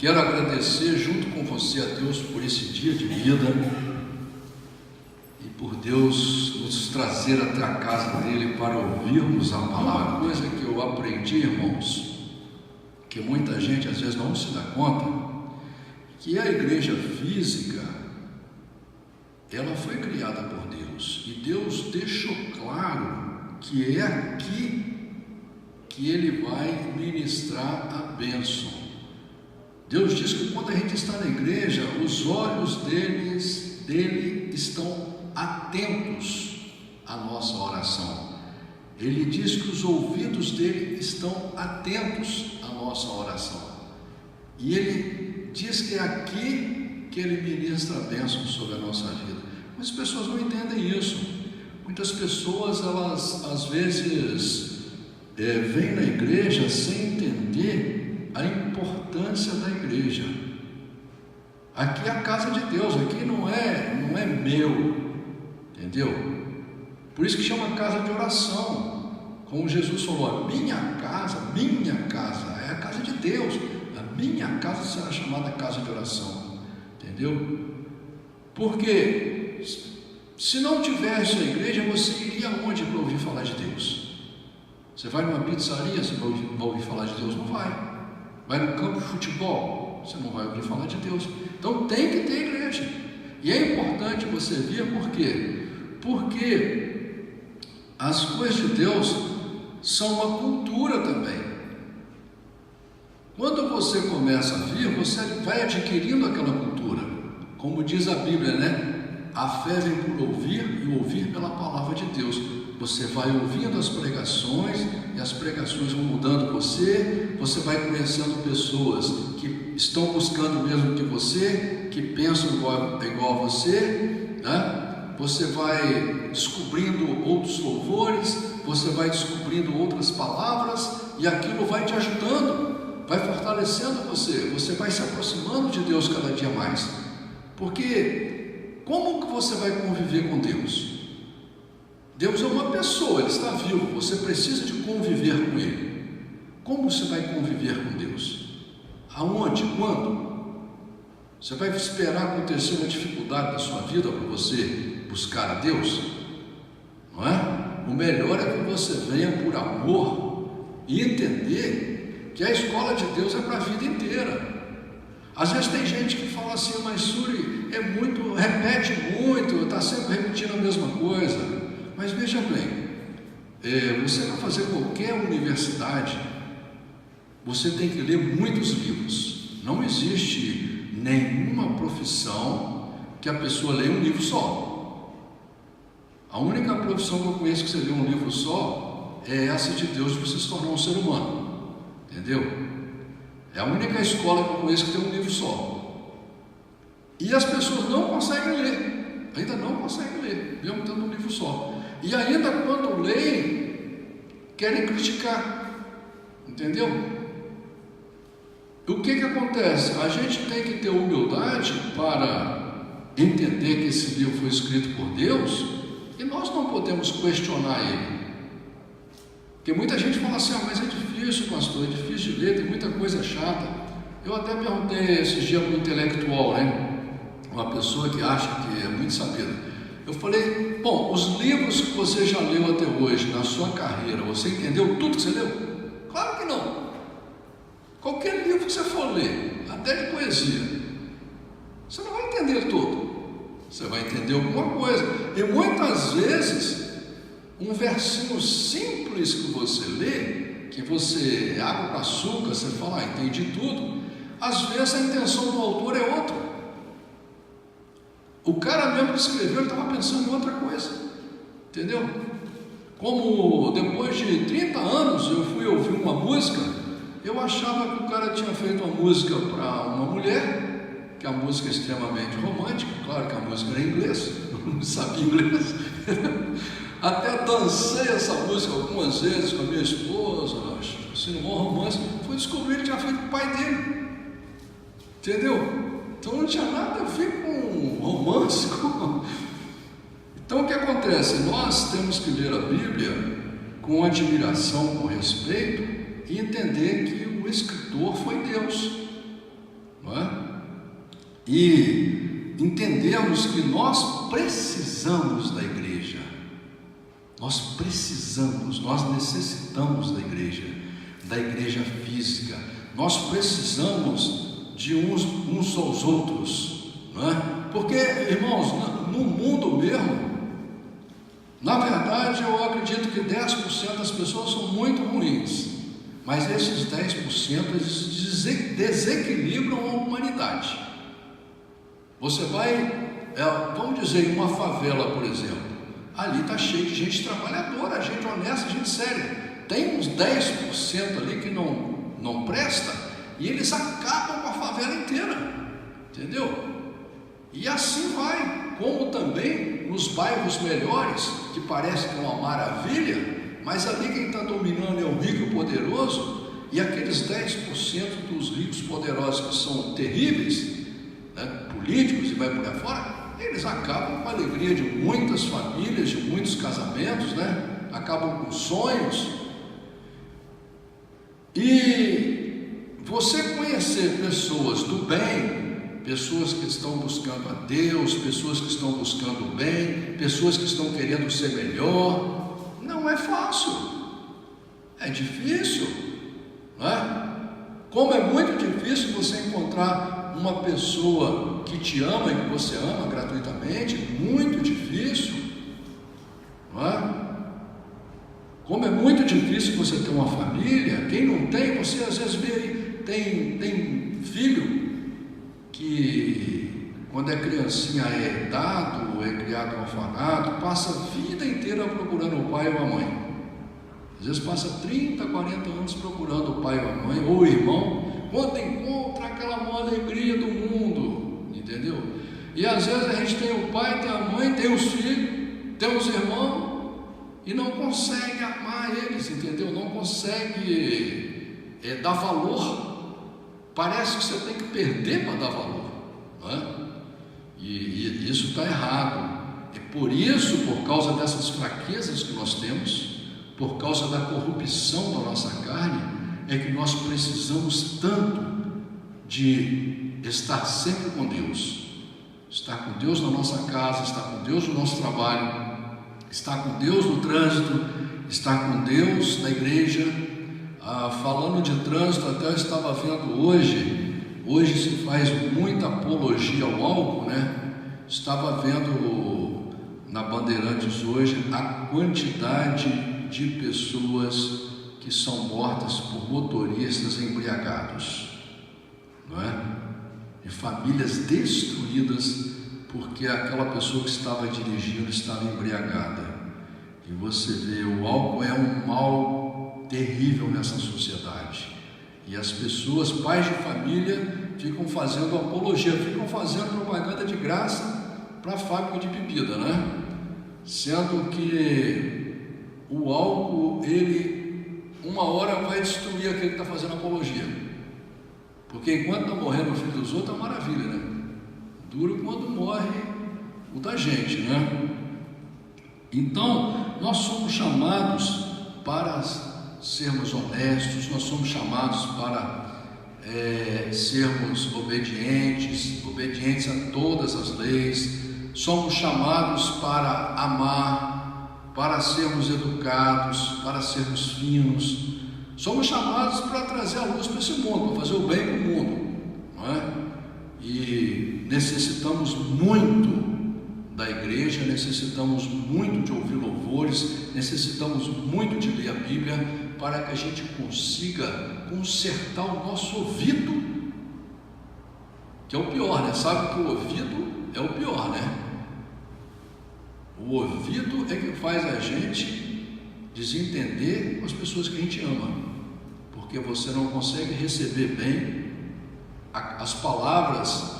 Quero agradecer junto com você a Deus por esse dia de vida e por Deus nos trazer até a casa dele para ouvirmos a palavra. Uma coisa que eu aprendi, irmãos, que muita gente às vezes não se dá conta, que a igreja física, ela foi criada por Deus, e Deus deixou claro que é aqui que ele vai ministrar a bênção. Deus diz que quando a gente está na igreja, os olhos dele estão atentos à nossa oração. Ele diz que os ouvidos dele estão atentos à nossa oração. E ele diz que é aqui que ele ministra a bênção sobre a nossa vida. Mas as pessoas não entendem isso. Muitas pessoas, elas às vezes vêm na igreja sem entender a importância da igreja. Aqui é a casa de Deus, aqui não é meu, entendeu? Por isso que chama casa de oração. Como Jesus falou, minha casa é a casa de Deus. A minha casa será chamada casa de oração, entendeu? Porque se não tivesse a igreja, você iria aonde para ouvir falar de Deus? Você vai numa pizzaria, você vai ouvir falar de Deus? Não vai. Vai no campo de futebol, você não vai ouvir falar de Deus. Então tem que ter igreja. E é importante você vir, por quê? Porque as coisas de Deus são uma cultura também. Quando você começa a vir, você vai adquirindo aquela cultura. Como diz a Bíblia, né? A fé vem por ouvir e ouvir pela palavra de Deus. Você vai ouvindo as pregações e as pregações vão mudando você. Você vai conhecendo pessoas que estão buscando o mesmo que você, que pensam igual a você, né? Você vai descobrindo outros louvores, você vai descobrindo outras palavras e aquilo vai te ajudando, vai fortalecendo você. Você vai se aproximando de Deus cada dia mais. Porque como que você vai conviver com Deus? Deus é uma pessoa, Ele está vivo, você precisa de conviver com Ele. Como você vai conviver com Deus? Aonde? Quando? Você vai esperar acontecer uma dificuldade da sua vida para você buscar a Deus? Não é? O melhor é que você venha por amor e entender que a escola de Deus é para a vida inteira. Às vezes tem gente que fala assim, mas Suri, repete muito, está sempre repetindo a mesma coisa. Mas veja bem, você vai fazer qualquer universidade, você tem que ler muitos livros. Não existe nenhuma profissão que a pessoa leia um livro só. A única profissão que eu conheço que você lê um livro só é essa de Deus, de você se tornar um ser humano. Entendeu? É a única escola que eu conheço que tem um livro só. E as pessoas não conseguem ler, ainda não conseguem ler, mesmo tendo um livro só. E ainda quando leem, querem criticar, entendeu? O que acontece? A gente tem que ter humildade para entender que esse livro foi escrito por Deus e nós não podemos questionar ele. Porque muita gente fala assim, mas é difícil, pastor, é difícil de ler, tem muita coisa chata. Eu até perguntei esses dias para um intelectual, né? Uma pessoa que acha que é muito sabida. Eu falei, bom, os livros que você já leu até hoje, na sua carreira, você entendeu tudo que você leu? Claro que não. Qualquer livro que você for ler, até de poesia, você não vai entender tudo. Você vai entender alguma coisa. E muitas vezes, um versinho simples que você lê, que você água com açúcar, você fala, entendi tudo. Às vezes a intenção do autor é outra. O cara mesmo que escreveu, ele estava pensando em outra coisa, entendeu? Como depois de 30 anos eu fui ouvir uma música, eu achava que o cara tinha feito uma música para uma mulher, que a música é extremamente romântica, claro que a música era em inglês, eu não sabia inglês, até dancei essa música algumas vezes com a minha esposa, assim, um bom romance, fui descobrir que ele tinha feito com o pai dele, entendeu? Então não tinha nada a ver com romance. Então o que acontece? Nós temos que ler a Bíblia com admiração, com respeito e entender que o escritor foi Deus. não é? E entendemos que nós precisamos da igreja, nós necessitamos da igreja física, nós precisamos de uns aos outros, não é? Porque, irmãos, no mundo mesmo, na verdade, eu acredito que 10% das pessoas são muito ruins, mas esses 10% eles desequilibram a humanidade. Você vai, vamos dizer, em uma favela, por exemplo, ali está cheio de gente trabalhadora, gente honesta, gente séria. Tem uns 10% ali que não presta, e eles acabam com a favela inteira, entendeu? E assim vai, como também nos bairros melhores, que parece que é uma maravilha, mas ali quem está dominando é o rico e poderoso, e aqueles 10% dos ricos poderosos que são terríveis, né, políticos e vai por aí fora, eles acabam com a alegria de muitas famílias, de muitos casamentos, né? Acabam com sonhos. E você conhecer pessoas do bem, pessoas que estão buscando a Deus, pessoas que estão buscando o bem, pessoas que estão querendo ser melhor, não é fácil, é difícil, não é? Como é muito difícil você encontrar uma pessoa que te ama e que você ama gratuitamente, muito difícil, não é? Como é muito difícil você ter uma família. Quem não tem, você às vezes vê, tem filho que quando é criancinha é dado, é criado no orfanato, passa a vida inteira procurando o pai ou a mãe. Às vezes passa 30, 40 anos procurando o pai ou a mãe, ou o irmão, quando encontra aquela maior alegria do mundo, entendeu? E às vezes a gente tem o pai, tem a mãe, tem os filhos, tem os irmãos, e não consegue amar eles, entendeu? Não consegue dar valor. Parece que você tem que perder para dar valor, não é? E isso está errado. É por isso, por causa dessas fraquezas que nós temos, por causa da corrupção da nossa carne, é que nós precisamos tanto de estar sempre com Deus. Estar com Deus na nossa casa, estar com Deus no nosso trabalho, estar com Deus no trânsito, estar com Deus na igreja. Falando de trânsito, até eu estava vendo hoje se faz muita apologia ao álcool, né? Estava vendo na Bandeirantes hoje a quantidade de pessoas que são mortas por motoristas embriagados, não é? E famílias destruídas porque aquela pessoa que estava dirigindo estava embriagada. E você vê, o álcool é um mal terrível nessa sociedade. E as pessoas, pais de família, ficam fazendo apologia, ficam fazendo propaganda de graça para a fábrica de bebida, né? Sendo que o álcool, ele, uma hora vai destruir aquele que está fazendo apologia. Porque enquanto está morrendo o filho dos outros, é uma maravilha, né? Duro quando morre o da gente, né? Então, nós somos chamados para sermos honestos, nós somos chamados para sermos obedientes a todas as leis, somos chamados para amar, para sermos educados, para sermos finos, somos chamados para trazer a luz para esse mundo, para fazer o bem para o mundo, não é? E necessitamos muito da igreja, necessitamos muito de ouvir louvores, necessitamos muito de ler a Bíblia, para que a gente consiga consertar o nosso ouvido, que é o pior, né? Sabe que o ouvido é o pior, né? O ouvido é que faz a gente desentender com as pessoas que a gente ama, porque você não consegue receber bem as palavras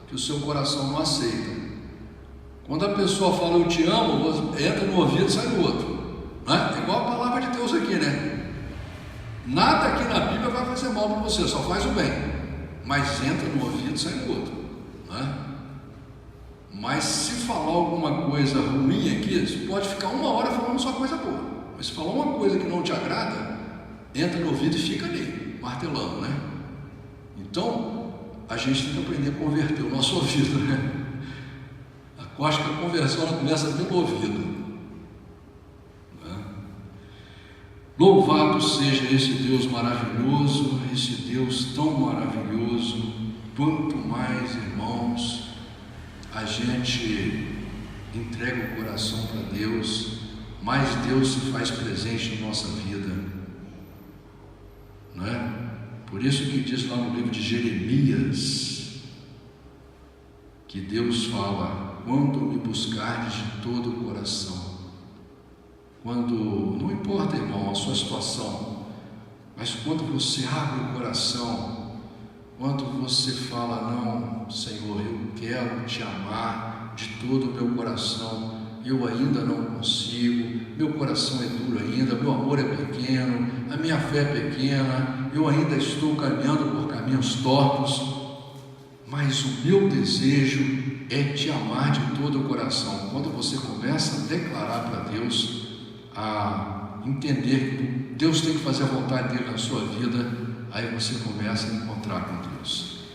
que o seu coração não aceita. Quando a pessoa fala eu te amo, entra no ouvido e sai no outro, né? É igual a palavra de Deus aqui, né? Nada aqui na Bíblia vai fazer mal para você, só faz o bem, mas entra no ouvido e sai no outro, né? Mas se falar alguma coisa ruim aqui, você pode ficar uma hora falando só coisa boa, mas se falar uma coisa que não te agrada, entra no ouvido e fica ali, martelando, né? Então, a gente tem que aprender a converter o nosso ouvido, né? Eu acho que a conversão ela começa pelo ouvido. Louvado seja esse Deus maravilhoso, esse Deus tão maravilhoso. Quanto mais, irmãos, a gente entrega o coração para Deus, mais Deus se faz presente na nossa vida, não é? Por isso que diz lá no livro de Jeremias, que Deus fala: quando me buscardes de todo o coração. Quando, não importa, irmão, a sua situação, mas quando você abre o coração, quando você fala: não, Senhor, eu quero te amar de todo o meu coração, eu ainda não consigo, meu coração é duro ainda, meu amor é pequeno, a minha fé é pequena, eu ainda estou caminhando por caminhos tortos, mas o meu desejo é te amar de todo o coração. Quando você começa a declarar para Deus, a entender que Deus tem que fazer a vontade dele na sua vida, aí você começa a encontrar com Deus.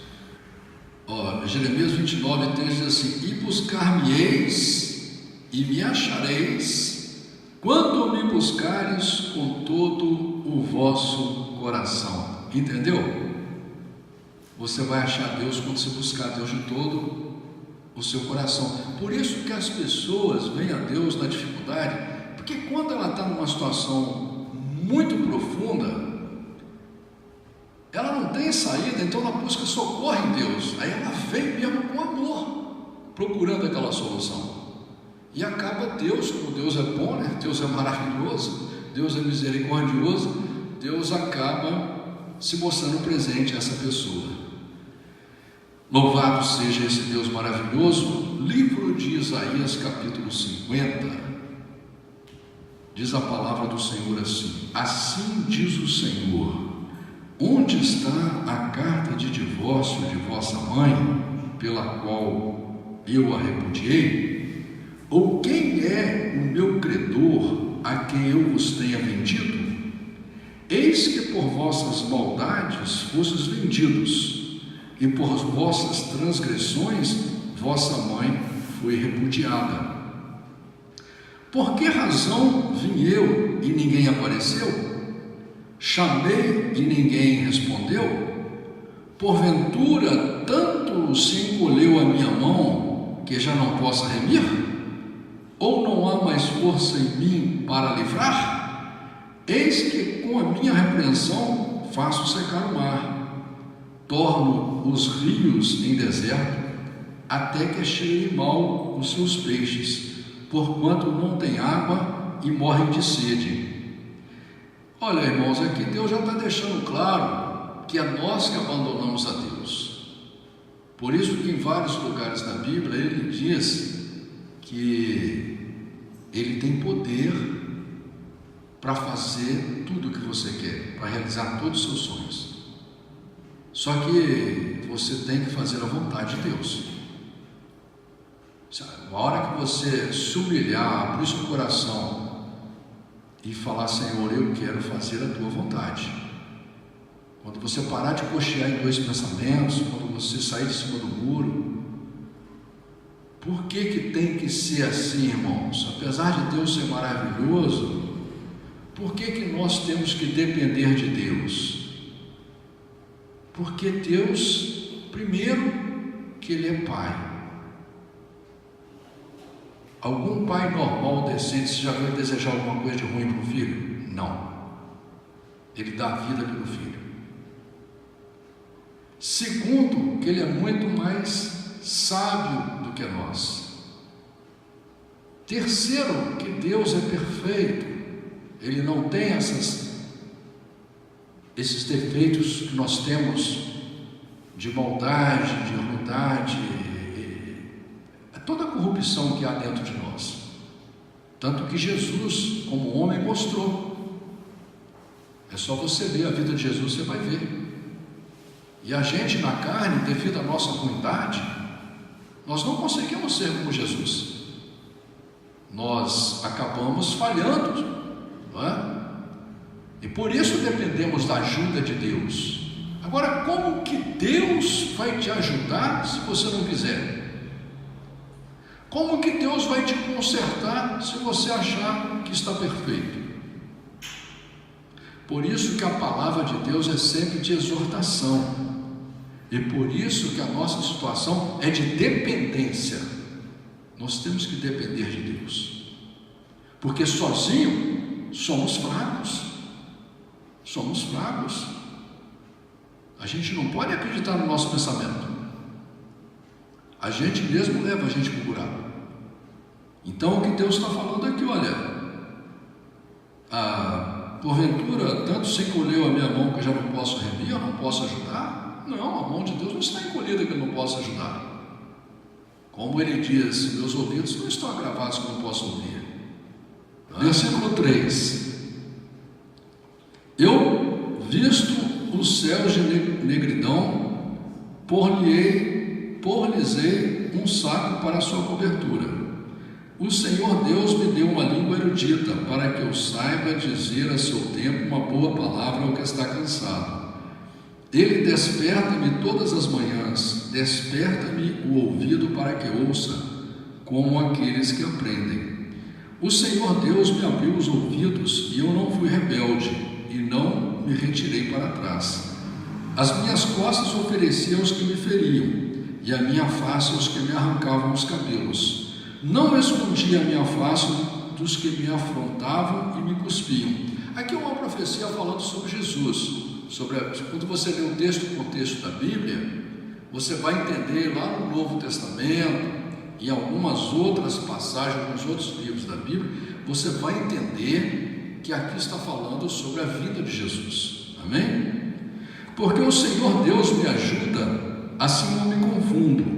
Jeremias 29:3 diz assim: e buscar-me-eis e me achareis quando me buscares com todo o vosso coração. Entendeu? Você vai achar Deus quando você buscar Deus de todo o seu coração. Por isso que as pessoas vêm a Deus na dificuldade, porque quando ela está numa situação muito profunda, ela não tem saída, então ela busca socorro em Deus. Aí ela vem mesmo com amor, procurando aquela solução. E acaba Deus, como Deus é bom, né? Deus é maravilhoso, Deus é misericordioso, Deus acaba se mostrando presente a essa pessoa. Louvado seja esse Deus maravilhoso. Livro de Isaías, capítulo 50. Diz a palavra do Senhor assim: assim diz o Senhor: onde está a carta de divórcio de vossa mãe, pela qual eu a repudiei? Ou quem é o meu credor, a quem eu vos tenha vendido? Eis que por vossas maldades fostes vendidos, e por vossas transgressões vossa mãe foi repudiada. Por que razão vim eu e ninguém apareceu? Chamei e ninguém respondeu? Porventura tanto se encolheu a minha mão que já não possa remir? Ou não há mais força em mim para livrar? Eis que com a minha repreensão faço secar o mar, torno os rios em deserto, até que cheire mal os seus peixes, porquanto não tem água e morrem de sede. Olha, irmãos, aqui Deus já está deixando claro que é nós que abandonamos a Deus. Por isso que em vários lugares da Bíblia ele diz que ele tem poder para fazer tudo o que você quer, para realizar todos os seus sonhos. Só que você tem que fazer a vontade de Deus. A hora que você se humilhar, abrir seu coração e falar: Senhor, eu quero fazer a tua vontade. Quando você parar de cochear em dois pensamentos, quando você sair de cima do muro. Por que tem que ser assim, irmãos? Apesar de Deus ser maravilhoso, por que nós temos que depender de Deus? Porque Deus, primeiro, que Ele é Pai. Algum pai normal, decente, você já viu desejar alguma coisa de ruim para o filho? Não. Ele dá a vida pelo filho. Segundo, que Ele é muito mais sábio do que nós. Terceiro, que Deus é perfeito. Ele não tem esses defeitos que nós temos de maldade, de ruindade, toda a corrupção que há dentro de nós. Tanto que Jesus, como homem, mostrou. É só você ler a vida de Jesus, você vai ver. E a gente na carne, devido à nossa ruindade, nós não conseguimos ser como Jesus. Nós acabamos falhando, não é? E por isso dependemos da ajuda de Deus. Agora, como que Deus vai te ajudar se você não quiser? Como que Deus vai te consertar se você achar que está perfeito? Por isso que a palavra de Deus é sempre de exortação. E por isso que a nossa situação é de dependência. Nós temos que depender de Deus. Porque sozinho somos fracos. Somos fracos. A gente não pode acreditar no nosso pensamento. A gente mesmo leva a gente para o buraco. Então o que Deus está falando aqui, olha, porventura, tanto se encolheu a minha mão que eu já não posso remir, eu não posso ajudar? Não, a mão de Deus não está encolhida que eu não posso ajudar. Como ele diz, meus ouvidos não estão agravados que eu não posso ouvir. Versículo 3. Eu, visto os céus de negridão, por-lhes-ei um saco para a sua cobertura. O Senhor Deus me deu uma língua erudita, para que eu saiba dizer a seu tempo uma boa palavra ao que está cansado. Ele desperta-me todas as manhãs, desperta-me o ouvido para que ouça, como aqueles que aprendem. O Senhor Deus me abriu os ouvidos, e eu não fui rebelde, e não me retirei para trás. As minhas costas ofereciam aos que me feriam, e a minha face aos que me arrancavam os cabelos. Não escondi a minha face dos que me afrontavam e me cuspiam. Aqui é uma profecia falando sobre Jesus. Quando você lê o contexto da Bíblia, você vai entender lá no Novo Testamento, em algumas outras passagens, alguns outros livros da Bíblia, você vai entender que aqui está falando sobre a vida de Jesus. Amém? Porque o Senhor Deus me ajuda, assim não me confundo.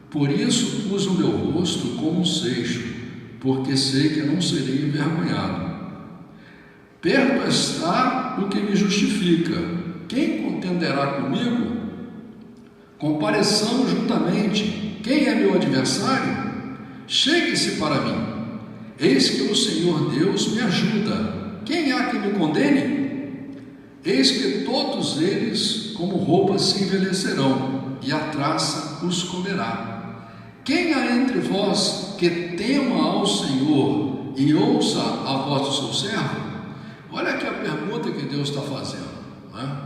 Por isso pus o meu rosto como um seixo, porque sei que não serei envergonhado. Perto está o que me justifica. Quem contenderá comigo? Compareçamos juntamente. Quem é meu adversário? Chegue-se para mim. Eis que o Senhor Deus me ajuda. Quem há que me condene? Eis que todos eles, como roupas, se envelhecerão, e a traça os comerá. Quem há entre vós que tema ao Senhor e ouça a voz do seu servo? Olha aqui a pergunta que Deus está fazendo, não é?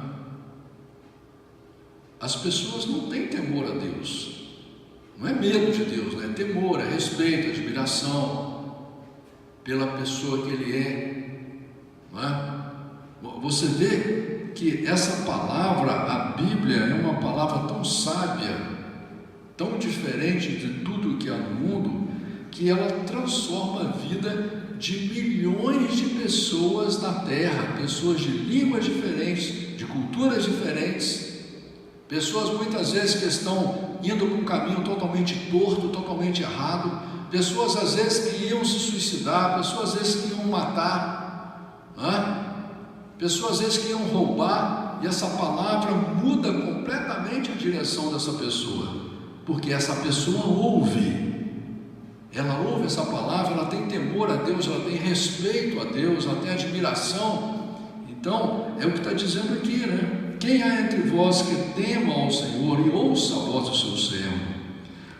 As pessoas não têm temor a Deus. Não é medo de Deus, não é temor, é respeito, admiração pela pessoa que Ele é, não é? Você vê que essa palavra, a Bíblia, é uma palavra tão sábia, tão diferente de tudo que há no mundo, que ela transforma a vida de milhões de pessoas na terra, pessoas de línguas diferentes, de culturas diferentes, pessoas muitas vezes que estão indo por um caminho totalmente torto, totalmente errado, pessoas às vezes que iam se suicidar, pessoas às vezes que iam matar, pessoas às vezes que iam roubar, e essa palavra muda completamente a direção dessa pessoa. Porque essa pessoa ela ouve essa palavra, ela tem temor a Deus, ela tem respeito a Deus, ela tem admiração. Então, é o que está dizendo aqui, né? Quem há entre vós que tema ao Senhor e ouça a voz do seu servo?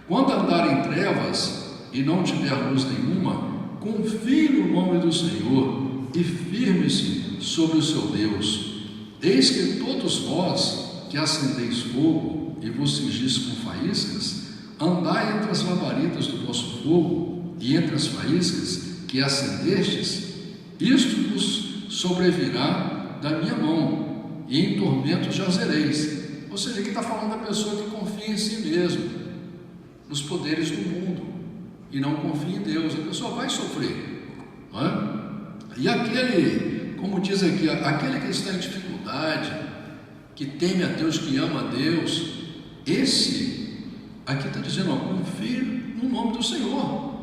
Quando andar em trevas e não tiver luz nenhuma, confie no nome do Senhor e firme-se sobre o seu Deus. Eis que todos vós que acendeis fogo e vos cingis com faíscas, andai entre as labaredas do vosso fogo e entre as faíscas que acendestes, isto vos sobrevirá da minha mão, e em tormentos jazereis. Ou seja, aqui está falando da pessoa que confia em si mesmo, nos poderes do mundo, e não confia em Deus. A pessoa vai sofrer, não é? E aquele, como diz aqui, aquele que está em dificuldade, que teme a Deus, que ama a Deus, esse aqui está dizendo, confie no nome do Senhor,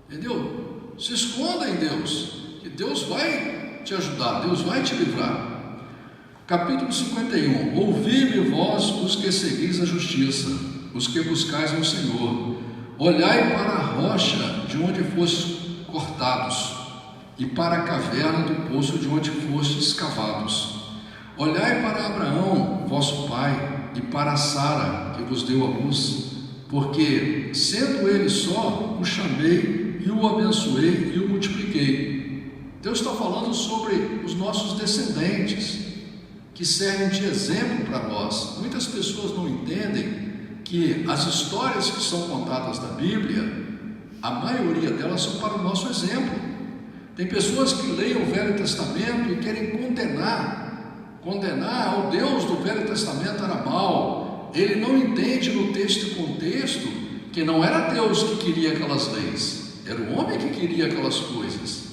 entendeu? Se esconda em Deus, que Deus vai te ajudar, Deus vai te livrar. Capítulo 51. Ouvi-me vós, os que seguis a justiça, os que buscais ao Senhor, olhai para a rocha de onde fostes cortados, e para a caverna do poço de onde fostes escavados. Olhai para Abraão, vosso pai, e para Sara, que vos deu a luz, porque, sendo ele só, o chamei e o abençoei e o multipliquei. Deus está falando sobre os nossos descendentes, que servem de exemplo para nós. Muitas pessoas não entendem que as histórias que são contadas na Bíblia, a maioria delas são para o nosso exemplo. Tem pessoas que leem o Velho Testamento e querem condenar ao Deus do Velho Testamento era mau. Ele não entende no texto e contexto que não era Deus que queria aquelas leis, era o homem que queria aquelas coisas,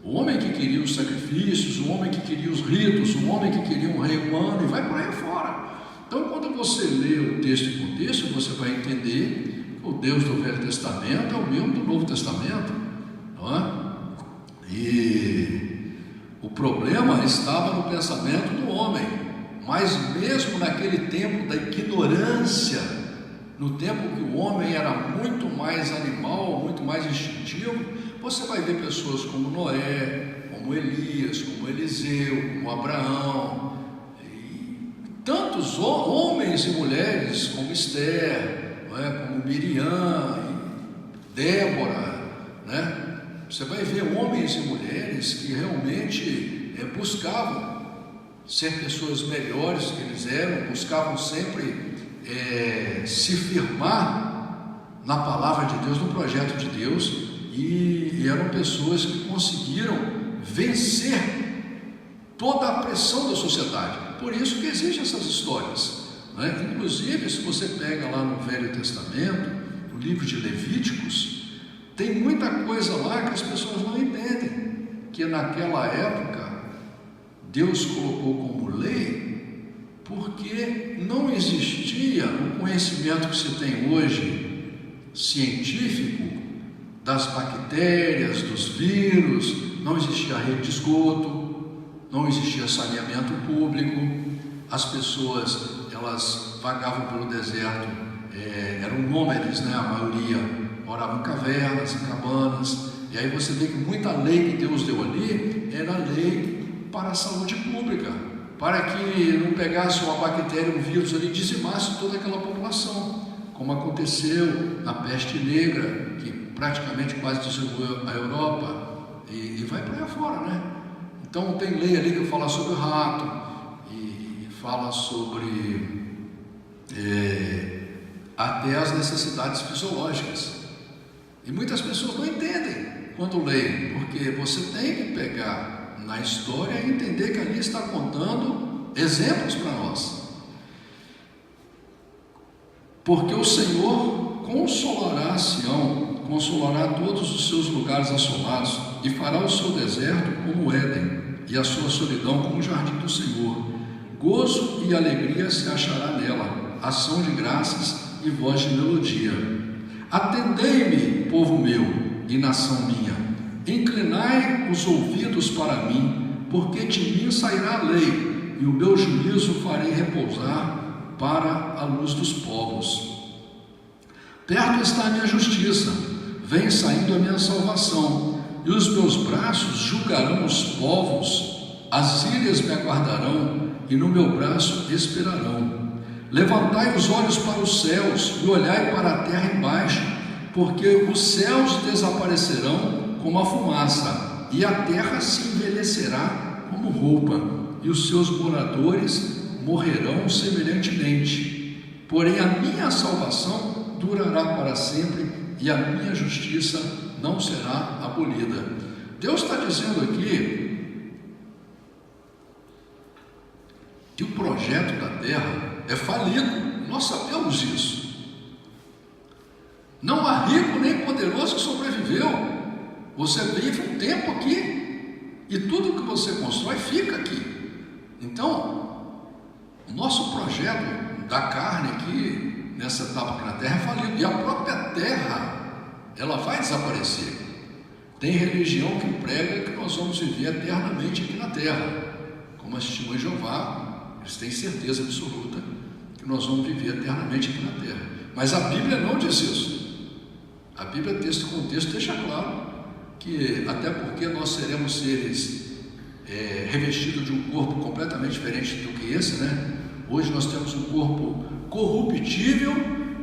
o homem que queria os sacrifícios, o homem que queria os ritos, o homem que queria um rei humano, e vai por aí fora. Então, quando você lê o texto e contexto, você vai entender que o Deus do Velho Testamento é o mesmo do Novo Testamento, não é? E o problema estava no pensamento do homem, mas mesmo naquele tempo da ignorância, no tempo que o homem era muito mais animal, muito mais instintivo, você vai ver pessoas como Noé, como Elias, como Eliseu, como Abraão, e tantos homens e mulheres como Esther, não é? Como Miriam, Débora, né? Você vai ver homens e mulheres que realmente buscavam ser pessoas melhores que eles eram, buscavam sempre se firmar na palavra de Deus, no projeto de Deus, e eram pessoas que conseguiram vencer toda a pressão da sociedade. Por isso que existem essas histórias, né? Inclusive, se você pega lá no Velho Testamento, no livro de Levíticos, tem muita coisa lá que as pessoas não entendem, que naquela época Deus colocou como lei, porque não existia o conhecimento que se tem hoje, científico, das bactérias, dos vírus, não existia rede de esgoto, não existia saneamento público, as pessoas, elas vagavam pelo deserto, eram nômades, né? A maioria moravam em cavernas, em cabanas, e aí você vê que muita lei que Deus deu ali, era lei para a saúde pública, para que não pegasse uma bactéria, um vírus ali e dizimasse toda aquela população, como aconteceu na peste negra, que praticamente quase dizimou a Europa, e vai para aí fora, né? Então tem lei ali que fala sobre o rato, e fala sobre até as necessidades fisiológicas, e muitas pessoas não entendem quando leem, porque você tem que pegar na história e entender que ali está contando exemplos para nós, porque o Senhor consolará Sião, consolará todos os seus lugares assolados, e fará o seu deserto como Éden, e a sua solidão como o jardim do Senhor. Gozo e alegria se achará nela, ação de graças e voz de melodia. Atendei-me, povo meu e nação minha, inclinai os ouvidos para mim, porque de mim sairá a lei, e o meu juízo farei repousar para a luz dos povos. Perto está a minha justiça, vem saindo a minha salvação, e os meus braços julgarão os povos, as ilhas me aguardarão, e no meu braço esperarão. Levantai os olhos para os céus e olhai para a terra embaixo, porque os céus desaparecerão como a fumaça, e a terra se envelhecerá como roupa, e os seus moradores morrerão semelhantemente. Porém a minha salvação durará para sempre, e a minha justiça não será abolida. Deus está dizendo aqui que o projeto da terra é falido, nós sabemos isso. Não há rico nem poderoso que sobreviveu. Você vive um tempo aqui, e tudo que você constrói fica aqui. Então, o nosso projeto da carne aqui, nessa etapa aqui na terra, é falido, e a própria terra, ela vai desaparecer. Tem religião que prega que nós vamos viver eternamente aqui na terra, como as testemunhas de Jeová. Eles têm certeza absoluta que nós vamos viver eternamente aqui na terra. Mas a Bíblia não diz isso. A Bíblia, texto e contexto, deixa claro que, até porque nós seremos seres revestido de um corpo completamente diferente do que esse, né? Hoje nós temos um corpo corruptível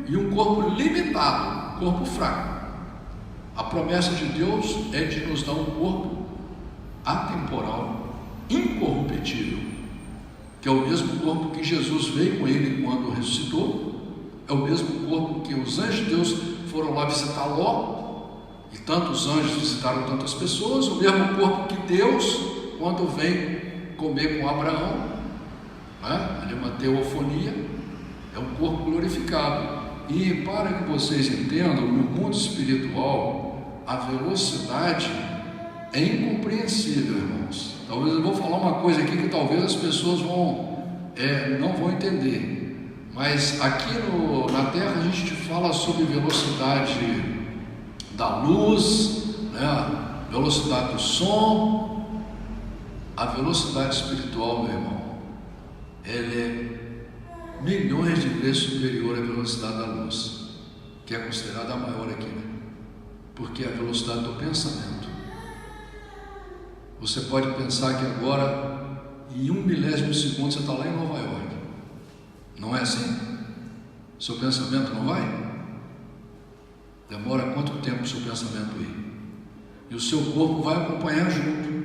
e um corpo limitado, um corpo fraco. A promessa de Deus é de nos dar um corpo atemporal, incorruptível, que é o mesmo corpo que Jesus veio com ele quando ressuscitou, é o mesmo corpo que os anjos de Deus foram lá visitar Ló, e tantos anjos visitaram tantas pessoas, o mesmo corpo que Deus, quando vem comer com Abraão, né? Ali uma teofonia, é um corpo glorificado. E para que vocês entendam, no mundo espiritual, a velocidade é incompreensível, irmãos. Talvez eu vou falar uma coisa aqui que talvez as pessoas não vão entender. Mas aqui na Terra a gente fala sobre velocidade da luz, né? Velocidade do som. A velocidade espiritual, meu irmão, ela é milhões de vezes superior à velocidade da luz, que é considerada a maior aqui, né? Porque é a velocidade do pensamento. Você pode pensar que agora, em 1 milésimo de segundo, você está lá em Nova York. Não é assim? Seu pensamento não vai? Demora quanto tempo o seu pensamento ir? E o seu corpo vai acompanhar junto.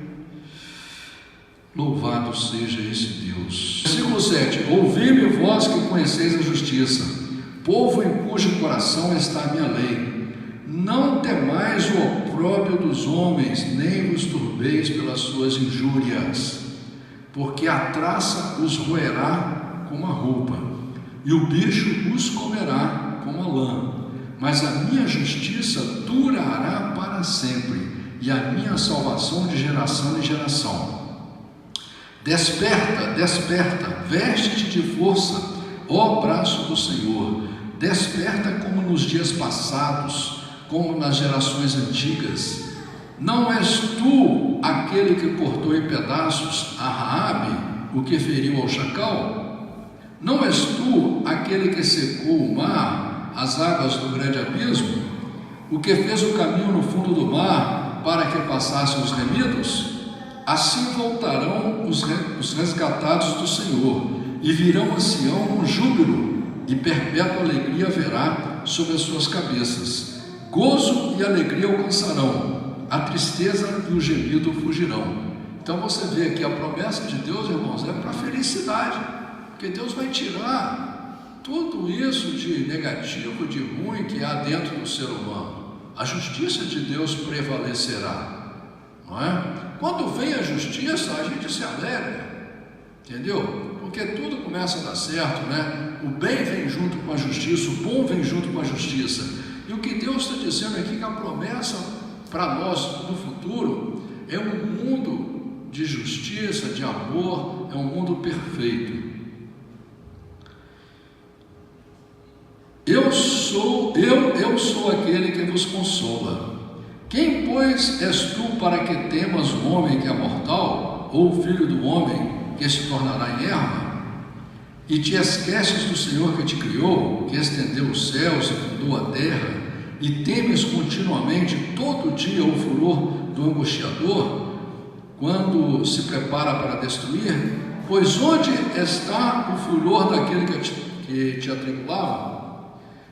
Louvado seja esse Deus. Versículo 7. Ouvi-me vós que conheceis a justiça, povo em cujo coração está a minha lei. Não temais o opróbrio dos homens, nem vos turbeis pelas suas injúrias, porque a traça os roerá como a roupa, e o bicho os comerá como a lã. Mas a minha justiça durará para sempre, e a minha salvação de geração em geração. Desperta, desperta, veste-te de força, ó braço do Senhor. Desperta como nos dias passados, como nas gerações antigas. Não és tu aquele que cortou em pedaços a Raabe, o que feriu ao chacal? Não és tu aquele que secou o mar, as águas do grande abismo, o que fez o caminho no fundo do mar para que passassem os remidos? Assim voltarão os resgatados do Senhor, e virão a Sião com júbilo, e perpétua alegria haverá sobre as suas cabeças. Gozo e alegria alcançarão, a tristeza e o gemido fugirão. Então você vê aqui a promessa de Deus, irmãos, é para a felicidade, porque Deus vai tirar tudo isso de negativo, de ruim que há dentro do ser humano. A justiça de Deus prevalecerá, não é? Quando vem a justiça, a gente se alegra, entendeu? Porque tudo começa a dar certo, né? O bem vem junto com a justiça, o bom vem junto com a justiça. E o que Deus está dizendo aqui, que a promessa para nós no futuro é um mundo de justiça, de amor, é um mundo perfeito. Eu sou aquele que vos consola. Quem, pois, és tu para que temas o homem que é mortal, ou o filho do homem que se tornará em erva? E te esqueces do Senhor que te criou, que estendeu os céus e fundou a terra, e temes continuamente todo dia o furor do angustiador, quando se prepara para destruir? Pois onde está o furor daquele que te atribulava?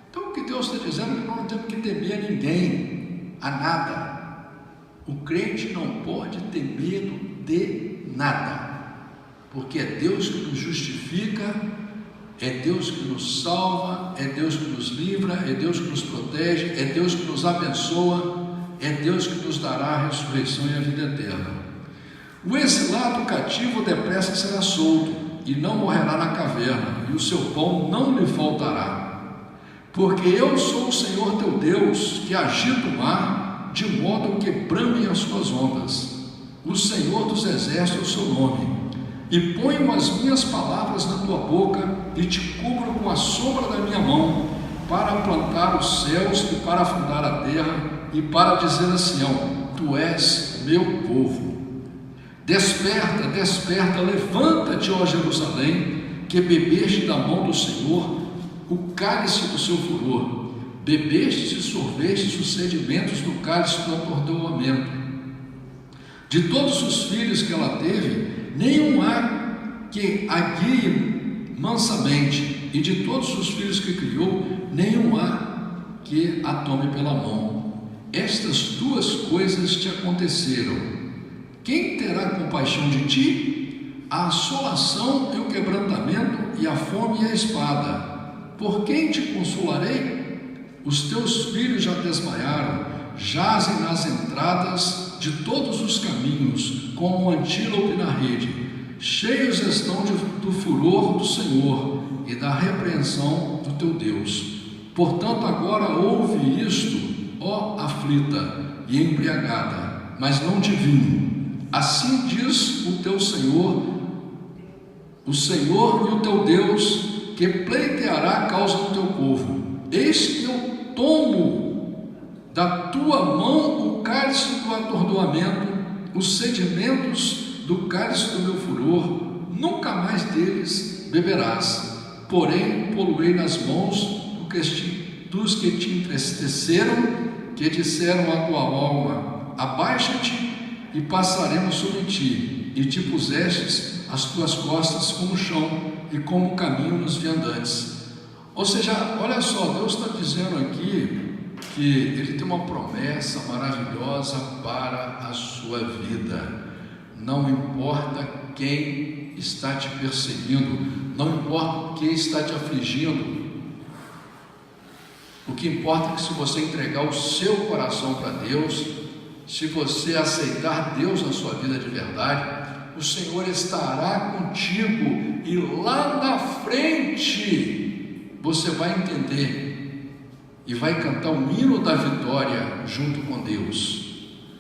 Então o que Deus está dizendo é que nós não temos que temer a ninguém, a nada. O crente não pode ter medo de nada, porque é Deus que nos justifica, é Deus que nos salva, é Deus que nos livra, é Deus que nos protege, é Deus que nos abençoa, é Deus que nos dará a ressurreição e a vida eterna. O exilado cativo depressa será solto, e não morrerá na caverna, e o seu pão não lhe faltará. Porque eu sou o Senhor teu Deus, que agita o mar, de modo que bramem as suas ondas. O Senhor dos exércitos é o seu nome. E ponho as minhas palavras na tua boca, e te cubro com a sombra da minha mão, para plantar os céus e para fundar a terra, e para dizer a Sião: tu és meu povo. Desperta, desperta, levanta-te, ó Jerusalém, que bebeste da mão do Senhor o cálice do seu furor, bebestes e sorvestes os sedimentos do cálice do atordoamento. De todos os filhos que ela teve, nenhum há que a guie mansamente, e de todos os filhos que criou, nenhum há que a tome pela mão. Estas duas coisas te aconteceram. Quem terá compaixão de ti? A assolação e o quebrantamento, e a fome e a espada. Por quem te consolarei? Os teus filhos já desmaiaram, jazem nas entradas de todos os caminhos, como um antílope na rede. Cheios estão do furor do Senhor e da repreensão do teu Deus. Portanto, agora ouve isto, ó aflita e embriagada, mas não de vinho. Assim diz o teu Senhor, o Senhor e o teu Deus, que pleiteará a causa do teu povo. Eis que eu tomo da tua mão o cálice do atordoamento, os sedimentos do cálice do meu furor, nunca mais deles beberás. Porém, poluei nas mãos dos que te entristeceram, que disseram à tua alma: abaixa-te e passaremos sobre ti, e te pusestes as tuas costas como chão e como caminho nos viandantes. Ou seja, olha só, Deus está dizendo aqui que Ele tem uma promessa maravilhosa para a sua vida. Não importa quem está te perseguindo, não importa quem está te afligindo, o que importa é que se você entregar o seu coração para Deus, se você aceitar Deus na sua vida de verdade, o Senhor estará contigo, e lá na frente você vai entender e vai cantar o hino da vitória junto com Deus.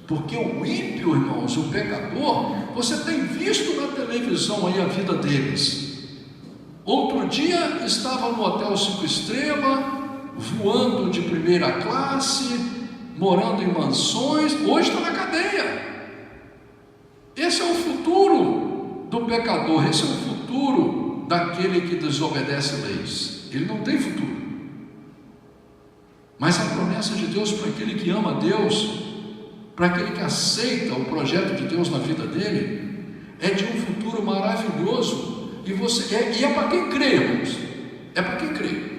Porque o ímpio, irmãos, o pecador, você tem visto na televisão aí a vida deles. Outro dia estava no hotel 5 estrelas, voando de primeira classe, morando em mansões, hoje está na cadeia. Esse é o futuro do pecador, esse é o futuro daquele que desobedece leis. Ele não tem futuro. Mas a promessa de Deus para aquele que ama Deus, para aquele que aceita o projeto de Deus na vida dele, é de um futuro maravilhoso. E é para quem crê, irmãos. É para quem crê.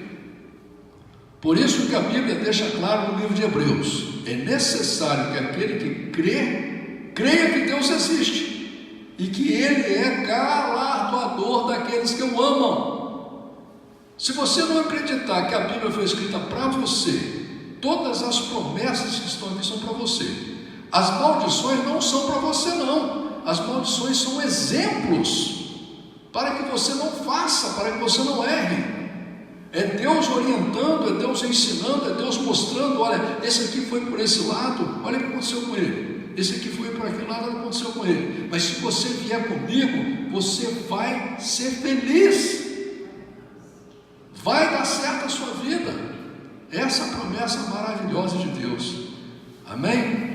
Por isso que a Bíblia deixa claro no livro de Hebreus: é necessário que aquele que crê, creia que Deus existe e que Ele é galardoador daqueles que o amam. Se você não acreditar que a Bíblia foi escrita para você, todas as promessas que estão aqui são para você. As maldições não são para você, não. As maldições são exemplos para que você não faça, para que você não erre. É Deus orientando, é Deus ensinando, é Deus mostrando: olha, esse aqui foi por esse lado, olha o que aconteceu com ele. Esse aqui foi por aquele lado, olha o que aconteceu com ele. Mas se você vier comigo, você vai ser feliz. Vai dar certo a sua vida. Essa é a promessa maravilhosa de Deus. Amém?